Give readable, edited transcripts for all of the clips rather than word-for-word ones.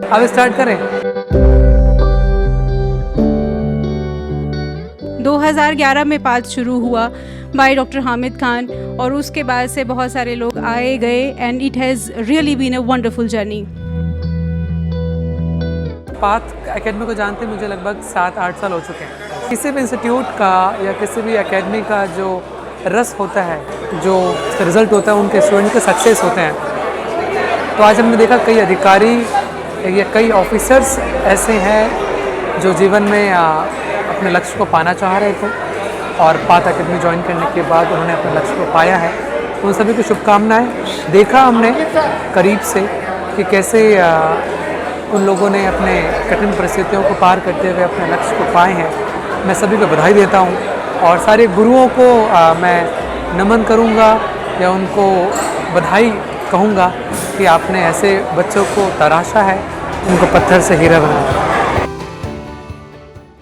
अब स्टार्ट करें। 2011 में पाथ शुरू हुआ बाय डॉक्टर हामिद खान और उसके बाद से बहुत सारे लोग आए गए and it has really been a wonderful journey. Path Academy को जानते मुझे लगभग 7-8 साल हो चुके हैं। किसी भी इंस्टीट्यूट का या किसी भी एकेडमी का जो रस होता है, जो रिज़ल्ट होता है, उनके स्टूडेंट के सक्सेस होते हैं। तो आज हमने देखा कई अधिकारी या कई ऑफिसर्स ऐसे हैं जो जीवन में अपने लक्ष्य को पाना चाह रहे थे और पाथ एकेडमी ज्वाइन करने के बाद उन्होंने अपने लक्ष्य को पाया है। तो उन सभी को शुभकामनाएं। देखा हमने करीब से कि कैसे उन लोगों ने अपने कठिन परिस्थितियों को पार करते हुए अपने लक्ष्य को पाए हैं। मैं सभी को बधाई देता हूं और सारे गुरुओं को मैं नमन करूंगा या उनको बधाई कहूंगा कि आपने ऐसे बच्चों को तराशा है, उनको पत्थर से हीरा बनाया।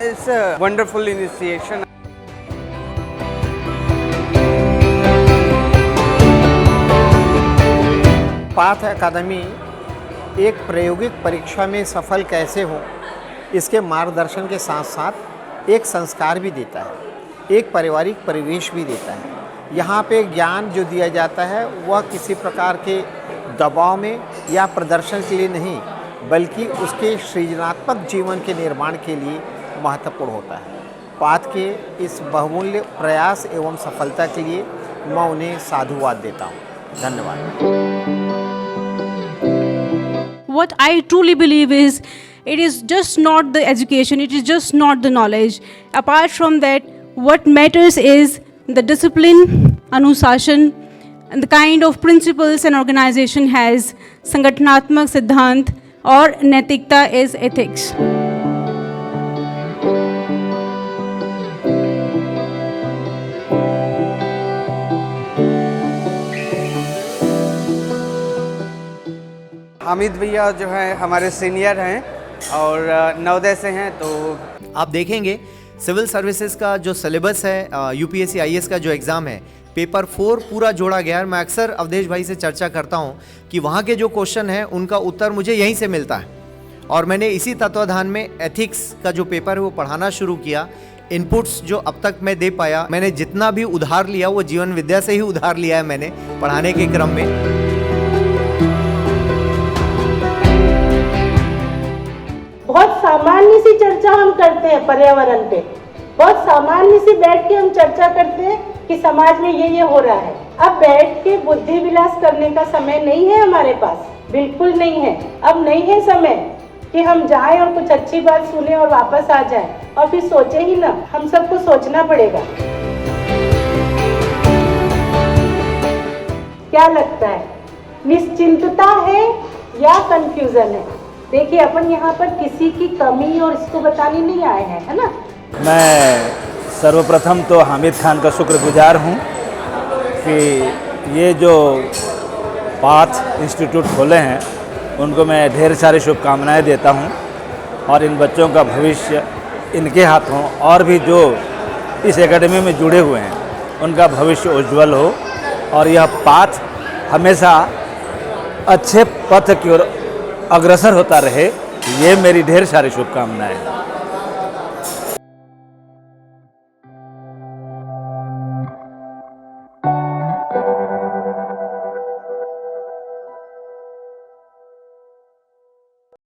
It's a wonderful initiation. Path अकादमी एक प्रायोगिक परीक्षा में सफल कैसे हो, इसके मार्गदर्शन के साथ साथ एक संस्कार भी देता है, एक पारिवारिक परिवेश भी देता है। यहाँ पे ज्ञान जो दिया जाता है वह किसी प्रकार के दबाव में या प्रदर्शन के लिए नहीं, बल्कि उसके सृजनात्मक जीवन के निर्माण के लिए महत्वपूर्ण होता है। पाथ के इस बहुमूल्य प्रयास एवं सफलता के लिए मैं उन्हें साधुवाद देता हूँ। धन्यवाद। What I truly believe is, it is just not the education, it is just not the knowledge. Apart from that, what matters is the discipline, anushasan, and the kind of principles an organization has. संगठनात्मक सिद्धांत और नैतिकता is ethics. Hamid भैया जो है हमारे senior हैं और नवोदय से हैं। तो आप देखेंगे सिविल सर्विसेज का जो सिलेबस है, यूपीएससी आईएएस का जो एग्ज़ाम है, पेपर 4 पूरा जोड़ा गया है। मैं अक्सर अवधेश भाई से चर्चा करता हूं कि वहां के जो क्वेश्चन है उनका उत्तर मुझे यहीं से मिलता है और मैंने इसी तत्वाधान में एथिक्स का जो पेपर है वो पढ़ाना शुरू किया। इनपुट्स जो अब तक मैं दे पाया, मैंने जितना भी उधार लिया वो जीवन विद्या से ही उधार लिया है मैंने पढ़ाने के क्रम में। बहुत सामान्य सी चर्चा हम करते हैं पर्यावरण पे, बहुत सामान्य सी बैठ के हम चर्चा करते हैं कि समाज में ये हो रहा है। अब बैठ के बुद्धि विलास करने का समय नहीं है हमारे पास, बिल्कुल नहीं है। अब नहीं है समय कि हम जाएं और कुछ अच्छी बात सुने और वापस आ जाएं और फिर सोचे ही ना, हम सबको सोचना पड़ेगा। क्या लगता है, निश्चिंतता है या कंफ्यूजन है? देखिए, अपन यहाँ पर किसी की कमी और इसको बताने नहीं आए हैं, है ना। मैं सर्वप्रथम तो हामिद खान का शुक्रगुजार हूँ कि ये जो पाथ इंस्टीट्यूट खोले हैं उनको मैं ढेर सारी शुभकामनाएं देता हूँ और इन बच्चों का भविष्य इनके हाथों और भी जो इस एकेडमी में जुड़े हुए हैं उनका भविष्य उज्जवल हो और यह पाथ हमेशा अच्छे पथ की ओर अग्रसर होता रहे, ये मेरी ढेर सारी शुभकामनाएं हैं।